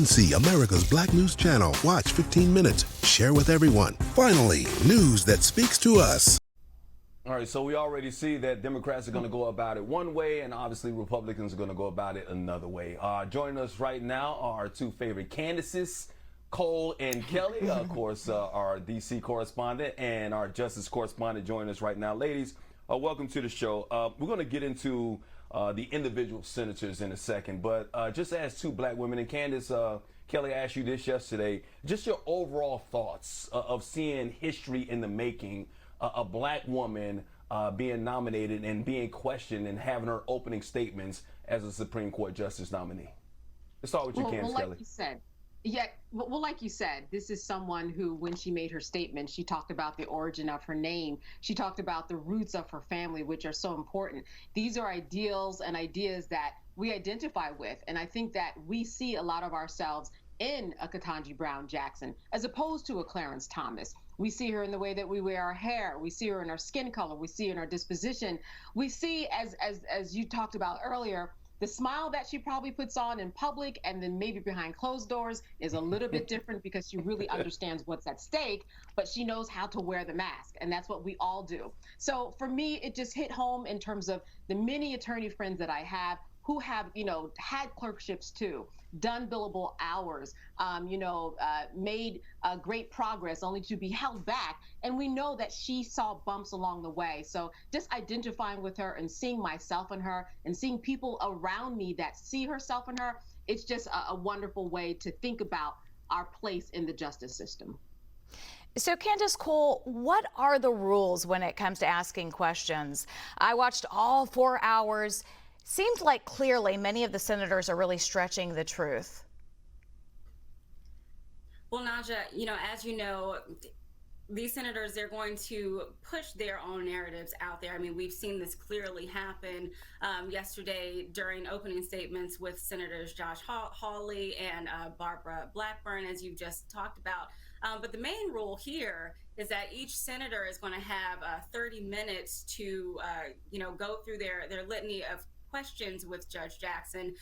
RNC, America's Black News Channel. Watch 15 minutes. Share with everyone. Finally, news that speaks to us. All right, so we already see that Democrats are going to go about it one way, and obviously Republicans are going to go about it another way. Joining us right now are our two favorite Candaces, Cole and Kelley, of course, our D.C. correspondent and our Justice correspondent joining us right now. Ladies, welcome to the show. We're going to get into the individual senators in a second, but just as two black women, and Candace, Kelley asked you this yesterday, just your overall thoughts of seeing history in the making, a black woman being nominated and being questioned and having her opening statements as a Supreme Court Justice nominee. Let's start with you, Candace Kelly. Like you said, like you said, this is someone who, when she made her statement, she talked about the origin of her name. She talked about the roots of her family, which are so important. These are ideals and ideas that we identify with. And I think that we see a lot of ourselves in a Ketanji Brown Jackson, as opposed to a Clarence Thomas. We see her in the way that we wear our hair. We see her in our skin color. We see her in our disposition. We see, as you talked about earlier, the smile that she probably puts on in public and then maybe behind closed doors is a little bit different because she really understands what's at stake, but she knows how to wear the mask, and that's what we all do. So for me, it just hit home in terms of the many attorney friends that I have who have, had clerkships too, done billable hours, made great progress only to be held back. And we know that she saw bumps along the way. So just identifying with her and seeing myself in her and seeing people around me that see herself in her, it's just a wonderful way to think about our place in the justice system. So Candace, Cole, what are the rules when it comes to asking questions? I watched all 4 hours. Seemed like clearly many of the senators are really stretching the truth. Well, Naja, as you know, these senators, they're going to push their own narratives out there. I mean, we've seen this clearly happen yesterday during opening statements with Senators Josh Hawley and Barbara Blackburn, as you just talked about. But the main rule here is that each senator is going to have 30 minutes to, go through their litany of questions with Judge Jackson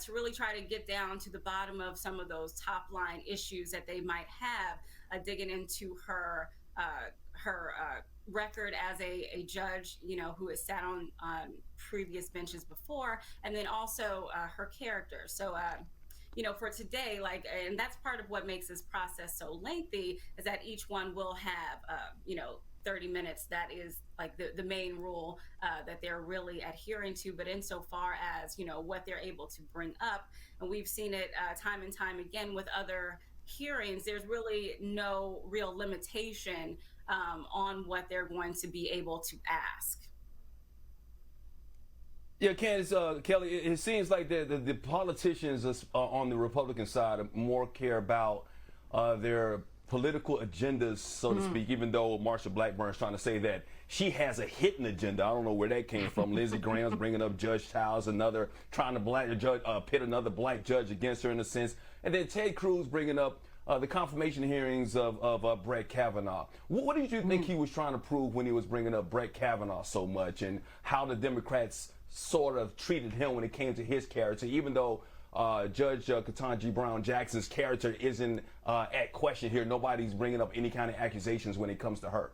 to really try to get down to the bottom of some of those top line issues that they might have, digging into her record as a judge, who has sat on previous benches before, and then also her character. So, for today, and that's part of what makes this process so lengthy, is that each one will have, 30 minutes. That is the main rule that they're really adhering to. But insofar as, what they're able to bring up, and we've seen it time and time again with other hearings, there's really no real limitation on what they're going to be able to ask. Yeah, Candace, Kelley, it seems like the politicians on the Republican side more care about their political agendas, so to speak, even though Marsha Blackburn's trying to say that she has a hidden agenda. I don't know where that came from. Lindsey Graham's bringing up Judge Childs, another trying to pit another black judge against her in a sense. And then Ted Cruz bringing up the confirmation hearings of Brett Kavanaugh. What did you think he was trying to prove when he was bringing up Brett Kavanaugh so much, and how the Democrats sort of treated him when it came to his character, even though Judge Ketanji Brown Jackson's character isn't at question here? Nobody's bringing up any kind of accusations when it comes to her.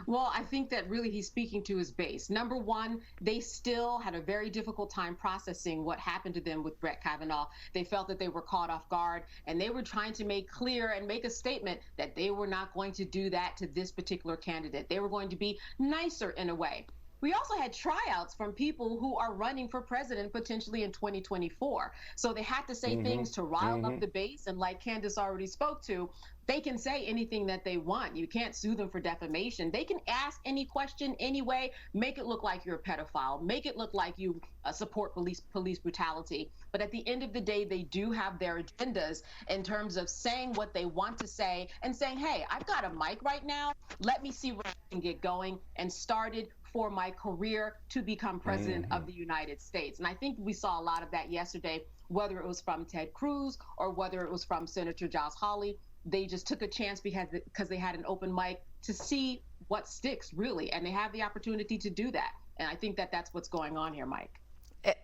Well, I think that really he's speaking to his base. Number one, they still had a very difficult time processing what happened to them with Brett Kavanaugh. They felt that they were caught off guard, and they were trying to make clear and make a statement that they were not going to do that to this particular candidate. They were going to be nicer in a way. We also had tryouts from people who are running for president potentially in 2024. So they had to say things to rile up the base. And like Candace already spoke to, they can say anything that they want. You can't sue them for defamation. They can ask any question anyway, make it look like you're a pedophile, make it look like you support police brutality. But at the end of the day, they do have their agendas in terms of saying what they want to say and saying, hey, I've got a mic right now. Let me see where I can get going, and started for my career to become president of the United States. And I think we saw a lot of that yesterday, whether it was from Ted Cruz or whether it was from Senator Josh Hawley. They just took a chance because they had an open mic to see what sticks, really. And they have the opportunity to do that. And I think that that's what's going on here, Mike.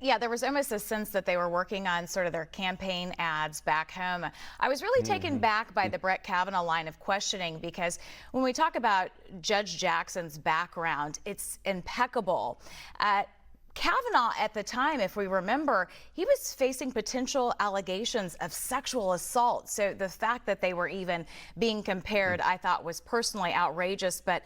Yeah, there was almost a sense that they were working on sort of their campaign ads back home. I was really taken back by the Brett Kavanaugh line of questioning, because when we talk about Judge Jackson's background, it's impeccable. Kavanaugh at the time, if we remember, he was facing potential allegations of sexual assault. So the fact that they were even being compared, I thought was personally outrageous. But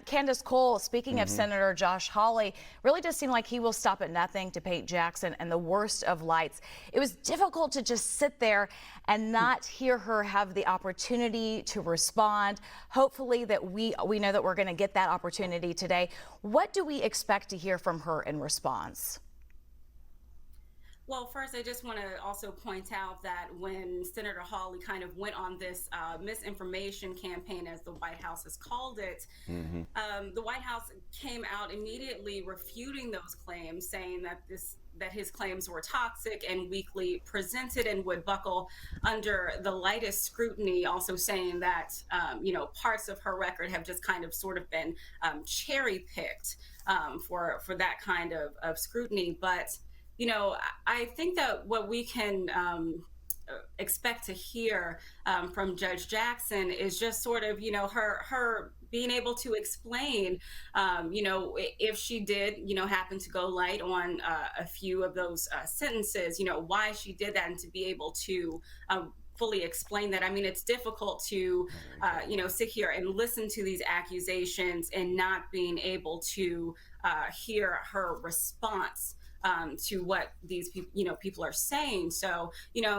Candace Cole, speaking of Senator Josh Hawley, really does seem like he will stop at nothing to paint Jackson in the worst of lights. It was difficult to just sit there and not hear her have the opportunity to respond. Hopefully that we know that we're going to get that opportunity today. What do we expect to hear from her in response? Well, first, I just want to also point out that when Senator Hawley kind of went on this misinformation campaign, as the White House has called it, the White House came out immediately refuting those claims, saying that his claims were toxic and weakly presented and would buckle under the lightest scrutiny, also saying that, parts of her record have just kind of sort of been cherry picked for that kind of scrutiny. But, I think that what we can expect to hear from Judge Jackson is just sort of, her being able to explain, if she did, happen to go light on a few of those sentences, why she did that, and to be able to fully explain that. I mean, it's difficult to, sit here and listen to these accusations and not being able to hear her response to what these people are saying. So,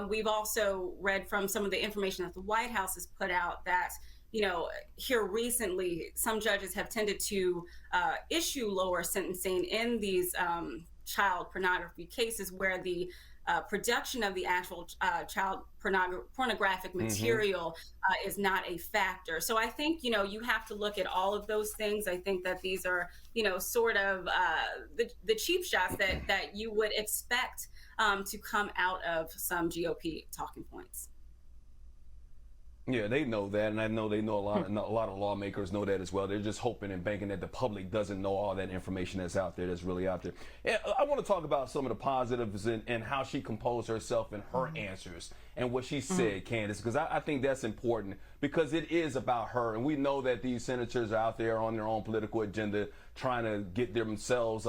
we've also read from some of the information that the White House has put out that, here recently, some judges have tended to issue lower sentencing in these child pornography cases where the production of the actual child pornographic material is not a factor. So I think, you have to look at all of those things. I think that these are, sort of the cheap shots that you would expect to come out of some GOP talking points. Yeah, they know that, and I know they know a lot of lawmakers know that as well. They're just hoping and banking that the public doesn't know all that information that's out there, that's really out there. And I want to talk about some of the positives and how she composed herself in her answers and what she said, Candace, because I think that's important, because it is about her. And we know that these senators are out there on their own political agenda trying to get themselves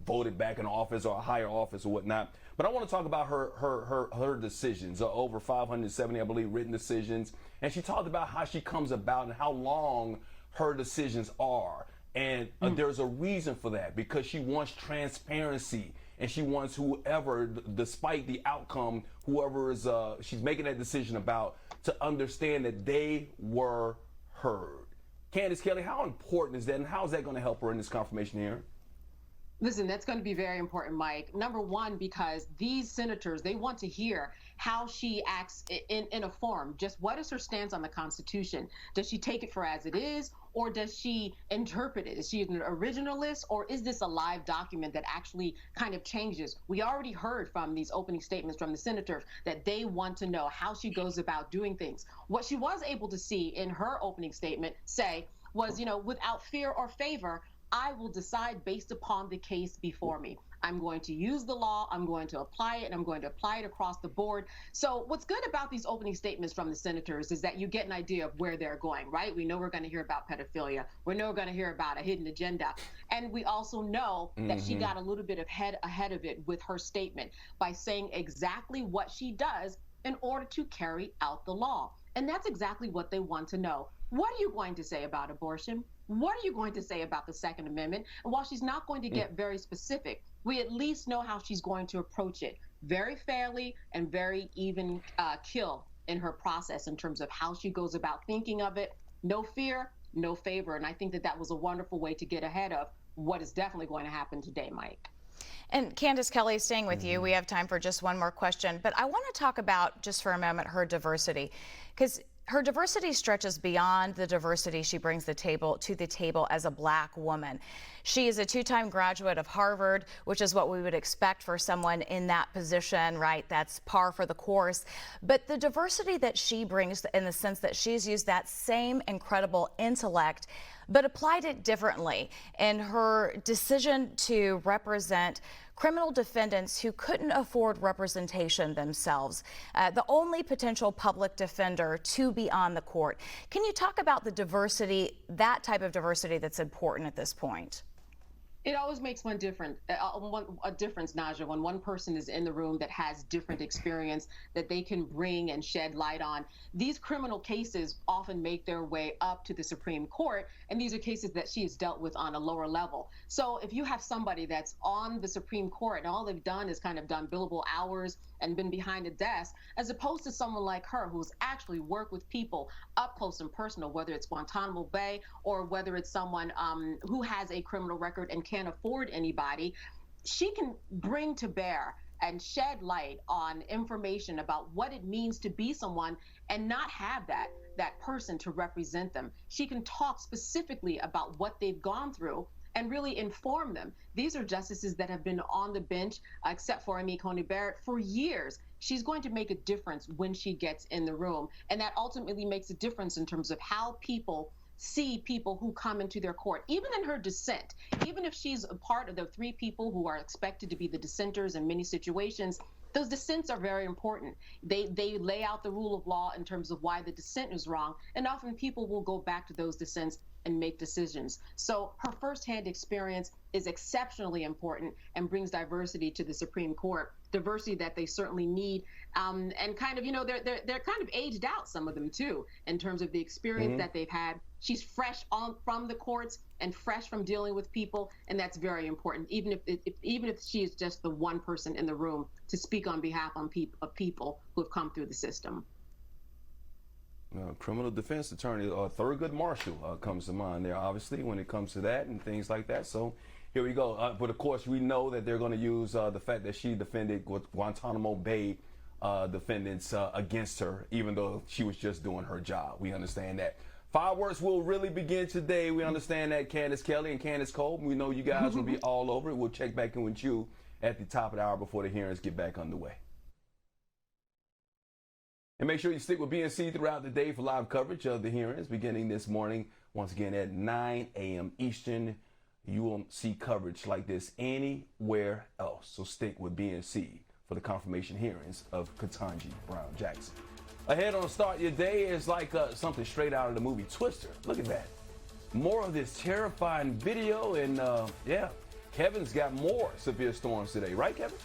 voted back in office or a higher office or whatnot. But I want to talk about her decisions, over 570, I believe, written decisions. And she talked about how she comes about and how long her decisions are. And there's a reason for that, because she wants transparency, and she wants whoever, despite the outcome, whoever is she's making that decision about, to understand that they were heard. Candice Kelly, how important is that, and how is that going to help her in this confirmation hearing? Listen, that's going to be very important, Mike. Number one, because these senators, they want to hear how she acts in a forum. Just what is her stance on the Constitution? Does she take it for as it is, or does she interpret it? Is she an originalist, or is this a live document that actually kind of changes? We already heard from these opening statements from the senators that they want to know how she goes about doing things. What she was able to see in her opening statement say was, without fear or favor, I will decide based upon the case before me. I'm going to use the law, I'm going to apply it, and I'm going to apply it across the board. So what's good about these opening statements from the senators is that you get an idea of where they're going, right? We know we're going to hear about pedophilia. We know we're going to hear about a hidden agenda. And we also know that she got a little bit ahead of it with her statement by saying exactly what she does in order to carry out the law. And that's exactly what they want to know. What are you going to say about abortion? What are you going to say about the Second Amendment? And while she's not going to get very specific, we at least know how she's going to approach it very fairly and very even kill in her process in terms of how she goes about thinking of it. No fear, no favor. And I think that was a wonderful way to get ahead of what is definitely going to happen today, Mike. And Candice Kelly, staying with you, we have time for just one more question, but I want to talk about just for a moment her diversity, because her diversity stretches beyond the diversity she brings to the table as a Black woman. She is a two-time graduate of Harvard, which is what we would expect for someone in that position, right? That's par for the course. But the diversity that she brings, in the sense that she's used that same incredible intellect, but applied it differently in her decision to represent criminal defendants who couldn't afford representation themselves, the only potential public defender to be on the court. Can you talk about the diversity, that type of diversity that's important at this point? It always makes a difference, Naja, when one person is in the room that has different experience that they can bring and shed light on. These criminal cases often make their way up to the Supreme Court, and these are cases that she has dealt with on a lower level. So if you have somebody that's on the Supreme Court and all they've done is kind of done billable hours and been behind a desk, as opposed to someone like her who's actually worked with people up close and personal, whether it's Guantanamo Bay or whether it's someone who has a criminal record and can't afford anybody, she can bring to bear and shed light on information about what it means to be someone and not have that person to represent them. She can talk specifically about what they've gone through and really inform them. These are justices that have been on the bench, except for Amy Coney Barrett, for years. She's going to make a difference when she gets in the room. And that ultimately makes a difference in terms of how people see people who come into their court, even in her dissent, even if she's a part of the 3 people who are expected to be the dissenters in many situations. Those dissents are very important. They lay out the rule of law in terms of why the dissent is wrong, and often people will go back to those dissents and make decisions. So her firsthand experience is exceptionally important and brings diversity to the Supreme Court, diversity that they certainly need. And kind of, they're kind of aged out, some of them too, in terms of the experience that they've had. She's fresh from the courts and fresh from dealing with people, and that's very important, even if she is just the one person in the room to speak on behalf of people who have come through the system. Criminal defense attorney, Thurgood Marshall comes to mind there, obviously, when it comes to that and things like that. So here we go. But of course, we know that they're going to use the fact that she defended Guantanamo Bay defendants against her, even though she was just doing her job. We understand that. Fireworks will really begin today. We understand that, Candice Kelly and Candace Cole. We know you guys will be all over it. We'll check back in with you at the top of the hour before the hearings get back underway. And make sure you stick with BNC throughout the day for live coverage of the hearings beginning this morning. Once again, at 9 a.m. Eastern, you won't see coverage like this anywhere else. So stick with BNC for the confirmation hearings of Ketanji Brown Jackson. Ahead on Start Your Day is like something straight out of the movie Twister. Look at that. More of this terrifying video, and yeah, Kevin's got more severe storms today. Right, Kevin?